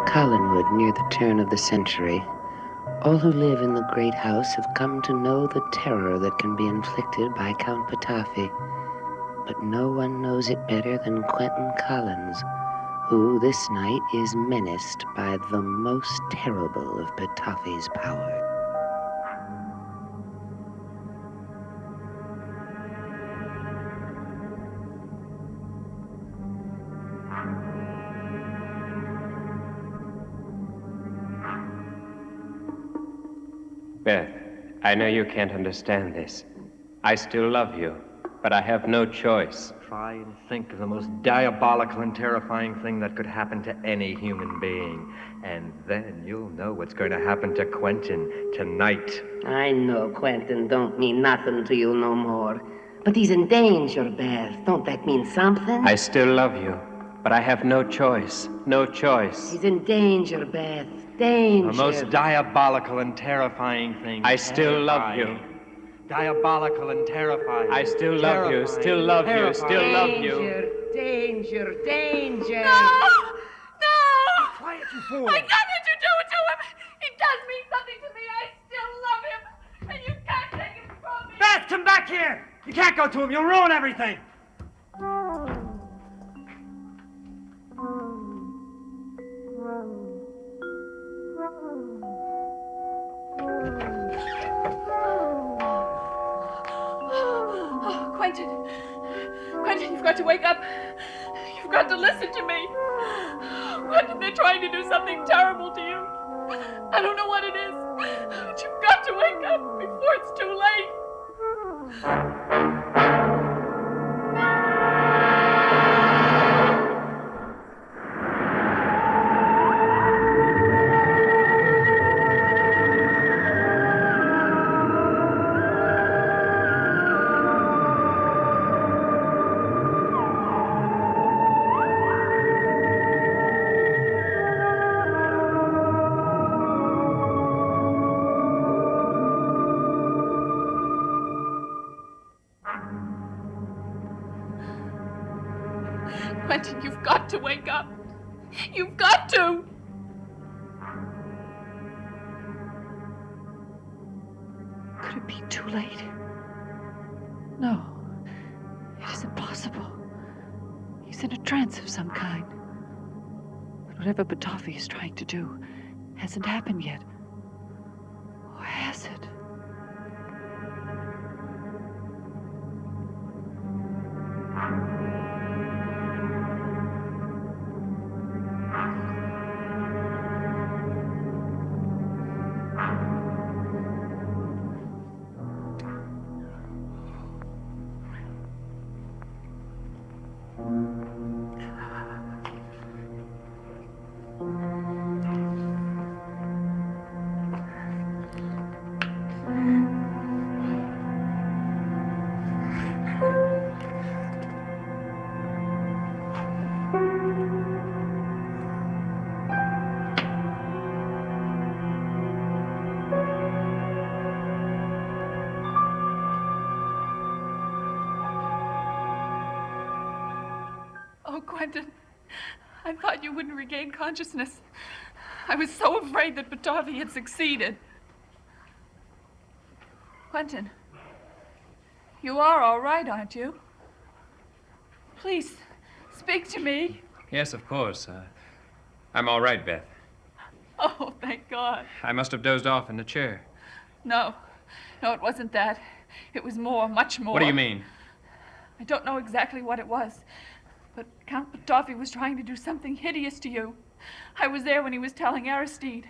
Collinwood near the turn of the century, all who live in the great house have come to know the terror that can be inflicted by Count Patafi. But no one knows it better than Quentin Collins, who this night is menaced by the most terrible of Patafi's power. Beth, I know you can't understand this. I still love you, but I have no choice. Try and think of the most diabolical and terrifying thing that could happen to any human being. And then you'll know what's going to happen to Quentin tonight. I know Quentin don't mean nothing to you no more. But he's in danger, Beth. Don't that mean something? I still love you, but I have no choice. No choice. He's in danger, Beth. Danger. The most diabolical and terrifying thing. I still love you. Diabolical and terrifying. I still love you, still love you, still love you. Danger, danger. No! No! Be quiet, you fool. I got nothing to do to him. He does mean something to me. I still love him. And you can't take him from me. Beth, come back here! You can't go to him. You'll ruin everything. Oh, Quentin. Quentin, you've got to wake up. You've got to listen to me. Quentin, they're trying to do something terrible to you. I don't know what it is, but you've got to wake up before it's too late. Quentin, you've got to wake up. You've got to. Could it be too late? No, it is impossible. He's in a trance of some kind. But whatever Patafi is trying to do hasn't happened yet. Or has it? Oh, Quentin, I thought you wouldn't regain consciousness. I was so afraid that Patafi had succeeded. Quentin, you are all right, aren't you? Please, speak to me. Yes, of course. I'm all right, Beth. Oh, thank God. I must have dozed off in the chair. No, it wasn't that. It was more, much more. What do you mean? I don't know exactly what it was, but Count Patafi was trying to do something hideous to you. I was there when he was telling Aristide.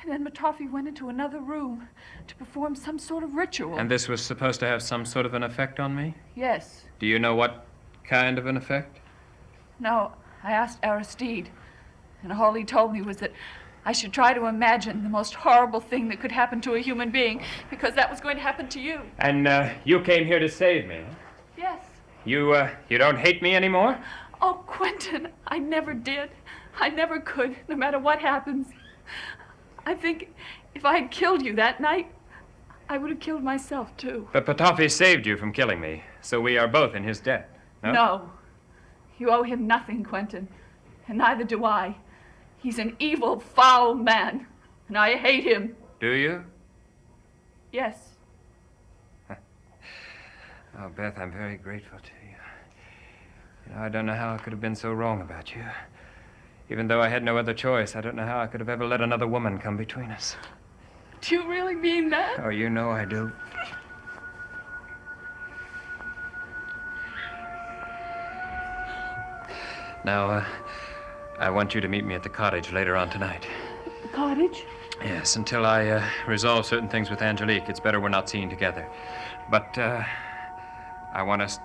And then Patafi went into another room to perform some sort of ritual. And this was supposed to have some sort of an effect on me? Yes. Do you know what kind of an effect? No, I asked Aristide, and all he told me was that I should try to imagine the most horrible thing that could happen to a human being, because that was going to happen to you. And you came here to save me? Yes. You don't hate me anymore? Oh, Quentin, I never did. I never could, no matter what happens. I think if I had killed you that night, I would have killed myself, too. But Patafi saved you from killing me, so we are both in his debt. No? No. You owe him nothing, Quentin. And neither do I. He's an evil, foul man, and I hate him. Do you? Yes. Oh, Beth, I'm very grateful to you. You know, I don't know how I could have been so wrong about you. Even though I had no other choice, I don't know how I could have ever let another woman come between us. Do you really mean that? Oh, you know I do. Now, I want you to meet me at the cottage later on tonight. The cottage? Yes, until I resolve certain things with Angelique, it's better we're not seen together. But I want us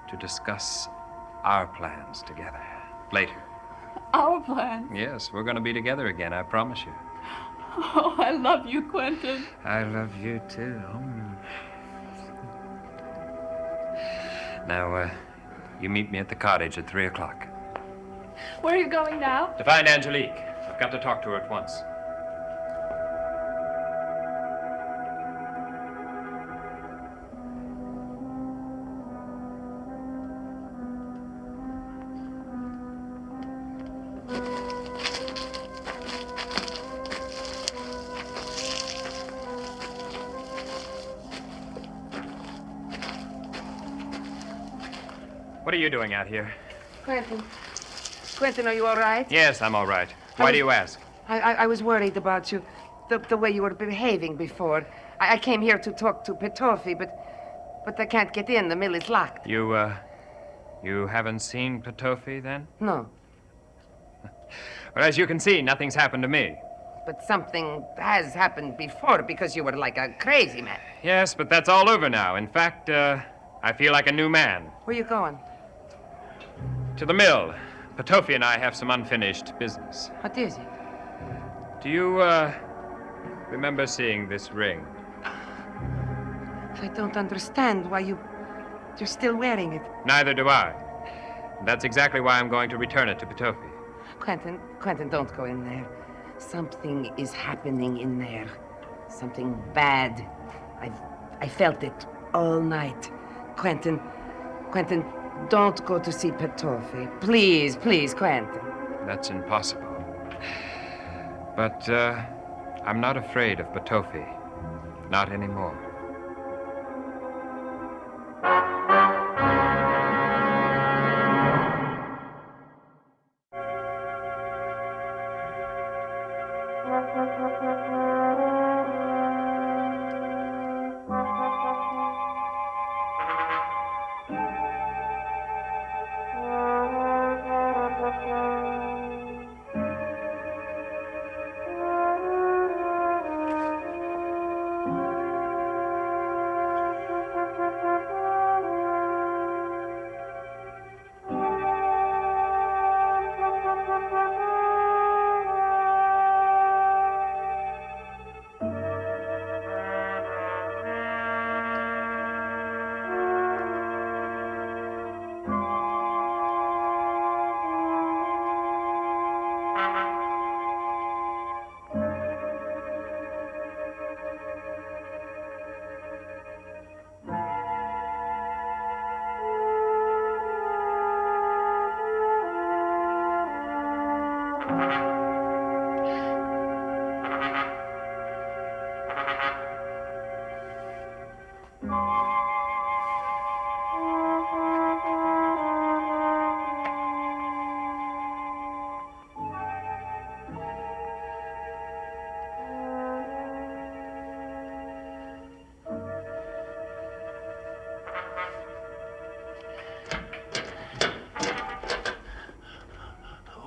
to discuss our plans together later. Our plan? Yes, we're going to be together again, I promise you. Oh, I love you, Quentin. I love you, too. Now, you meet me at the cottage at 3 o'clock. Where are you going now? To find Angelique. I've got to talk to her at once. What are you doing out here? Quentin. Quentin, are you all right? Yes, I'm all right. Why do you ask? I was worried about you. The way you were behaving before. I came here to talk to Petofi, but I can't get in. The mill is locked. You haven't seen Petofi, then? No, Well, as you can see, nothing's happened to me. but something has happened before because you were like a crazy man. Yes, but that's all over now. In fact, I feel like a new man. Where you going? To the mill. Petofi and I have some unfinished business. What is it? Do you, remember seeing this ring? I don't understand why you're still wearing it. Neither do I. That's exactly why I'm going to return it to Petofi. Quentin, don't go in there. Something is happening in there. Something bad. I felt it all night. Quentin, don't go to see Petofi. Please, Quentin. That's impossible. But, I'm not afraid of Petofi. Not anymore.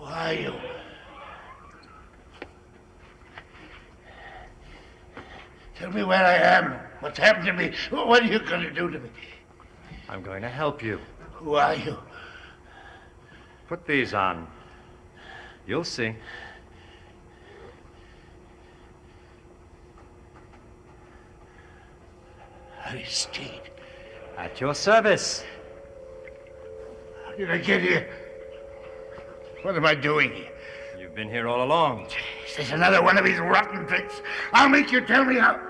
Are you? Tell me where I am. What's happened to me? What are you going to do to me? I'm going to help you. Who are you? Put these on. You'll see. Aristide. At your service. How did I get here? What am I doing here? You've been here all along. Is this another one of these rotten tricks? I'll make you tell me how.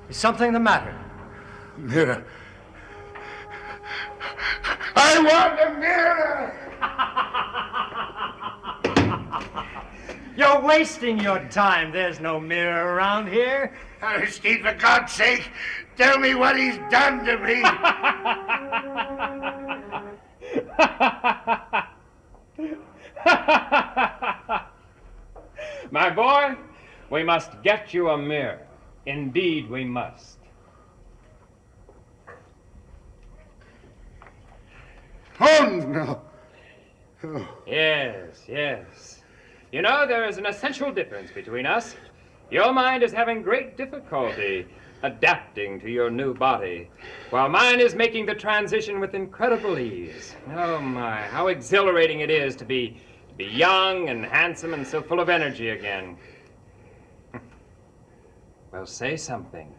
Is something the matter? Mirror. I want a mirror! You're wasting your time. There's no mirror around here. Aristide, for God's sake, tell me what he's done to me. My boy, we must get you a mirror. Indeed, we must. Oh, no. Oh. Yes. You know, there is an essential difference between us. Your mind is having great difficulty adapting to your new body, while mine is making the transition with incredible ease. Oh, my, how exhilarating it is to be young and handsome and so full of energy again. Well, say something,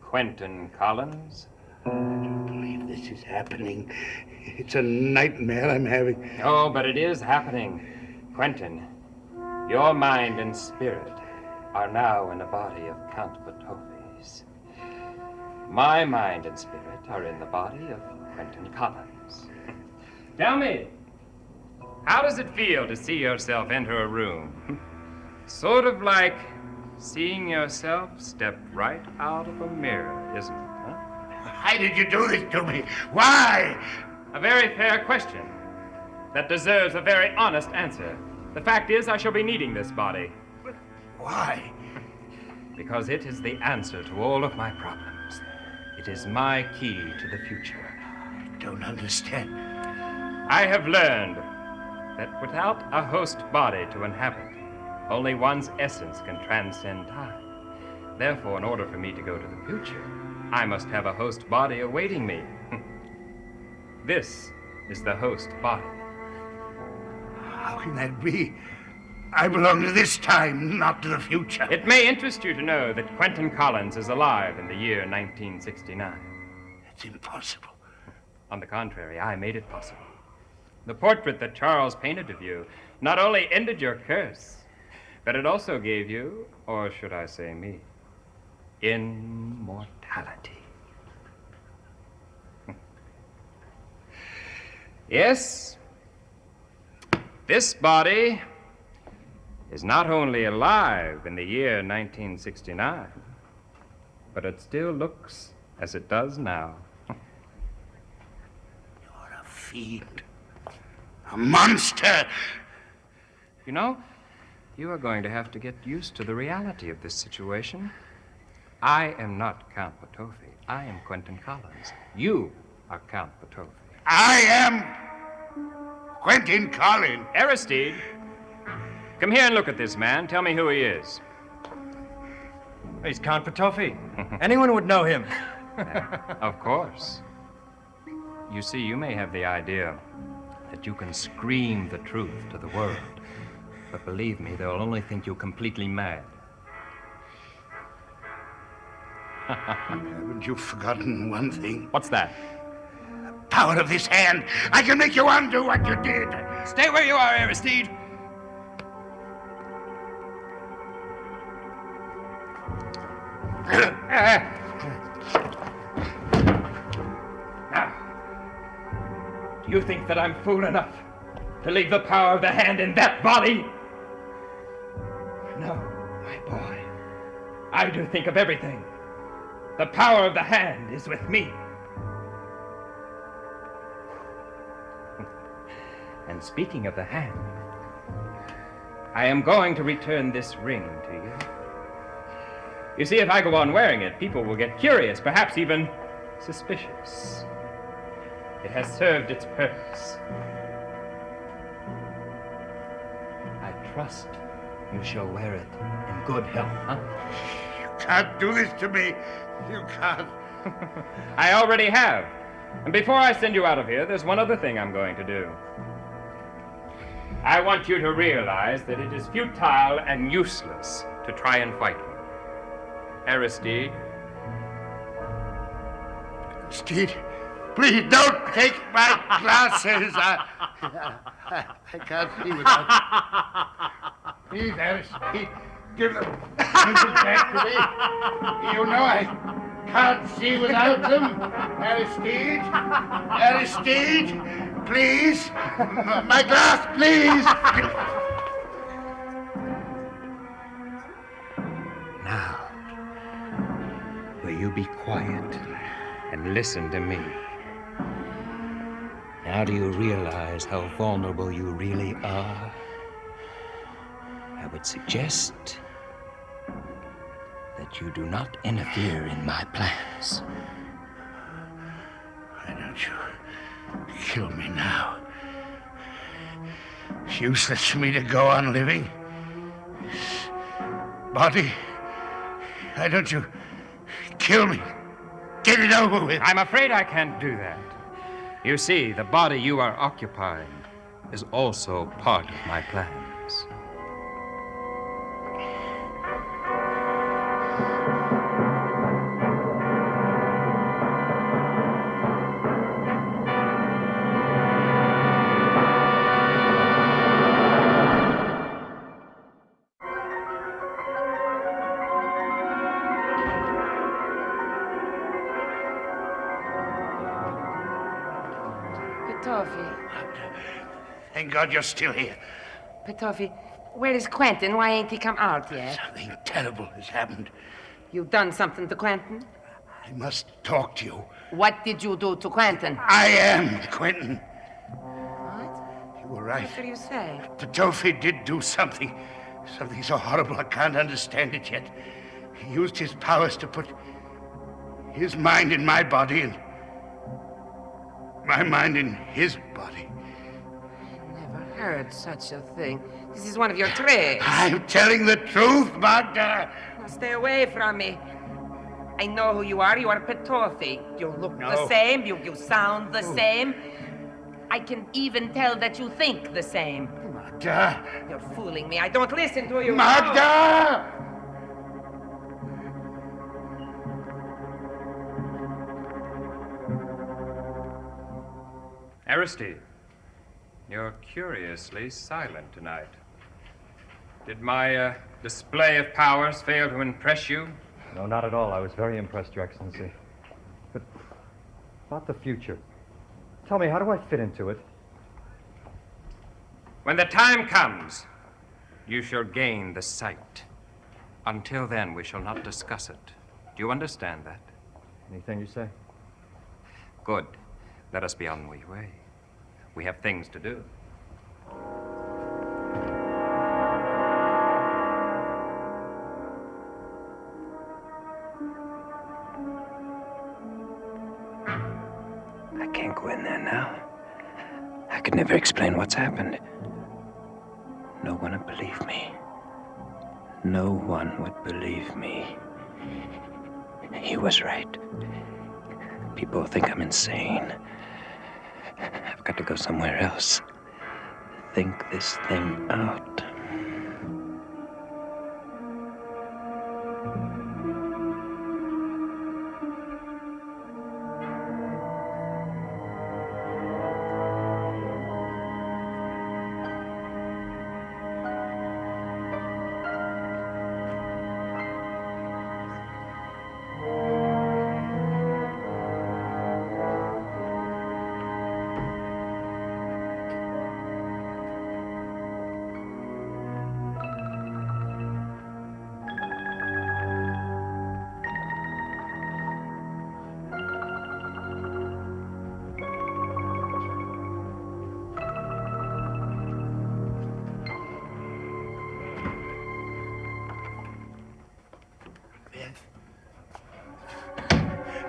Quentin Collins. I don't believe this is happening. It's a nightmare I'm having. Oh, but it is happening. Quentin, your mind and spirit are now in the body of Count Potoffi's. My mind and spirit are in the body of Quentin Collins. Tell me, how does it feel to see yourself enter a room? Sort of like seeing yourself step right out of a mirror, isn't it? Huh? Why did you do this to me? Why? A very fair question that deserves a very honest answer. The fact is, I shall be needing this body. Why? Because it is the answer to all of my problems. It is my key to the future. I don't understand. I have learned that without a host body to inhabit, only one's essence can transcend time. Therefore, in order for me to go to the future, I must have a host body awaiting me. This is the host body. How can that be? I belong to this time, not to the future. It may interest you to know that Quentin Collins is alive in the year 1969. It's impossible. On the contrary, I made it possible. The portrait that Charles painted of you not only ended your curse, but it also gave you, or should I say me, immortality. Yes, this body is not only alive in the year 1969, but it still looks as it does now. You're a fiend. A monster. You know, you are going to have to get used to the reality of this situation. I am not Count Potoffi. I am Quentin Collins. You are Count Potoffi. I am Quentin Collins. Aristide, come here and look at this man. Tell me who he is. He's Count Potoffi. Anyone would know him. Of course. You see, you may have the idea that you can scream the truth to the world. But believe me, they'll only think you completely mad. Haven't you forgotten one thing? What's that? The power of this hand. I can make you undo what you did. Stay where you are, Aristide. Now, do you think that I'm fool enough to leave the power of the hand in that body? No, my boy. I do think of everything. The power of the hand is with me. And speaking of the hand, I am going to return this ring to you. You see, if I go on wearing it, people will get curious, perhaps even suspicious. It has served its purpose. I trust you shall wear it in good health, huh? You can't do this to me. You can't. I already have. And before I send you out of here, there's one other thing I'm going to do. I want you to realize that it is futile and useless to try and fight me. Aristide. Aristide, please don't take my glasses. I can't see without. Please, Aristide, give them back to me. You know I can't see without them. Aristide! Aristide! Please! My glass, please! Now, will you be quiet and listen to me? Now do you realize how vulnerable you really are? I would suggest that you do not interfere in my plans. Why don't you kill me now? It's useless for me to go on living. This body, why don't you kill me? Get it over with. I'm afraid I can't do that. You see, the body you are occupying is also part of my plans. Petofi. Thank God you're still here. Petofi, where is Quentin? Why ain't he come out yet? Something terrible has happened. You done something to Quentin? I must talk to you. What did you do to Quentin? I am Quentin. What? You were right. What do you say? Petofi did do something. Something so horrible I can't understand it yet. He used his powers to put his mind in my body and my mind in his body. Never heard such a thing. This is one of your tricks. I'm telling the truth, Magda. Now stay away from me. I know who you are. You are Petofi. You look No. the same. You sound the same. I can even tell that you think the same. Magda. You're fooling me. I don't listen to you. Magda! Aristide, you're curiously silent tonight. Did my display of powers fail to impress you? No, not at all. I was very impressed, Your Excellency. But about the future. Tell me, how do I fit into it? When the time comes, you shall gain the sight. Until then, we shall not discuss it. Do you understand that? Anything you say? Good. Let us be on the way. We have things to do. I can't go in there now. I could never explain what's happened. No one would believe me. No one would believe me. He was right. People think I'm insane. I've got to go somewhere else. Think this thing out.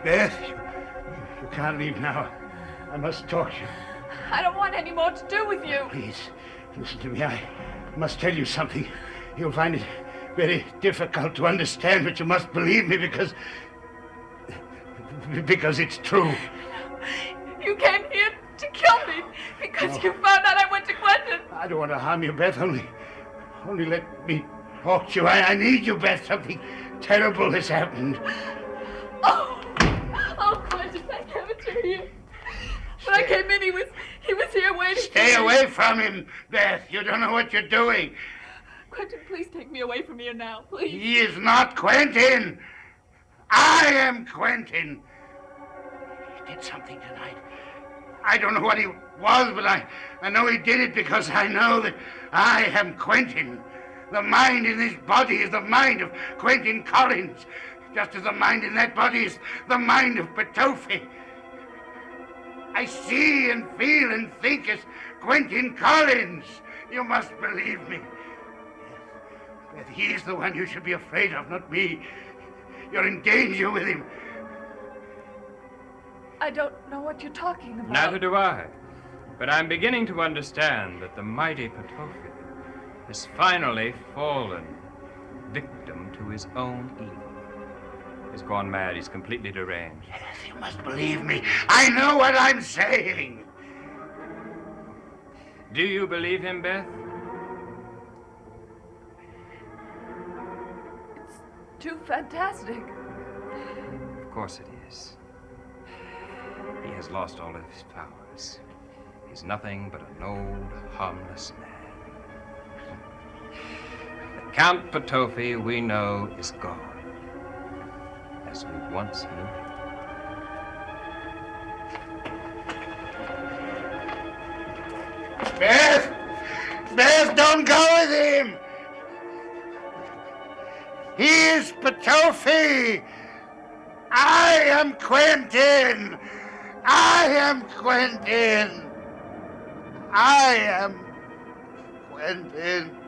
Beth, you can't leave now. I must talk to you. I don't want any more to do with you. Please, listen to me. I must tell you something. You'll find it very difficult to understand, but you must believe me because it's true. You came here to kill me because you found out I went to Quentin. I don't want to harm you, Beth. Only let me talk to you. I need you, Beth. Something terrible has happened. Oh, Quentin, thank heaven you're here. When I came in, he was here waiting Stay for me. away from him, Beth. You don't know what you're doing. Quentin, please take me away from here now, please. He is not Quentin. I am Quentin. He did something tonight. I don't know what he was, but I know he did it because I know that I am Quentin. The mind in this body is the mind of Quentin Collins, just as the mind in that body is the mind of Petofi. I see and feel and think as Quentin Collins. You must believe me. Beth, he is the one you should be afraid of, not me. You're in danger with him. I don't know what you're talking about. Neither do I. But I'm beginning to understand that the mighty Petofi has finally fallen victim to his own evil. He's gone mad. He's completely deranged. Yes, you must believe me. I know what I'm saying. Do you believe him, Beth? It's too fantastic. Of course it is. He has lost all of his powers. He's nothing but an old, harmless man. The Count Petofi we know is gone, as we once knew him. Beth! Beth, don't go with him! He is Petofi! I am Quentin! I am Quentin! I am Quentin!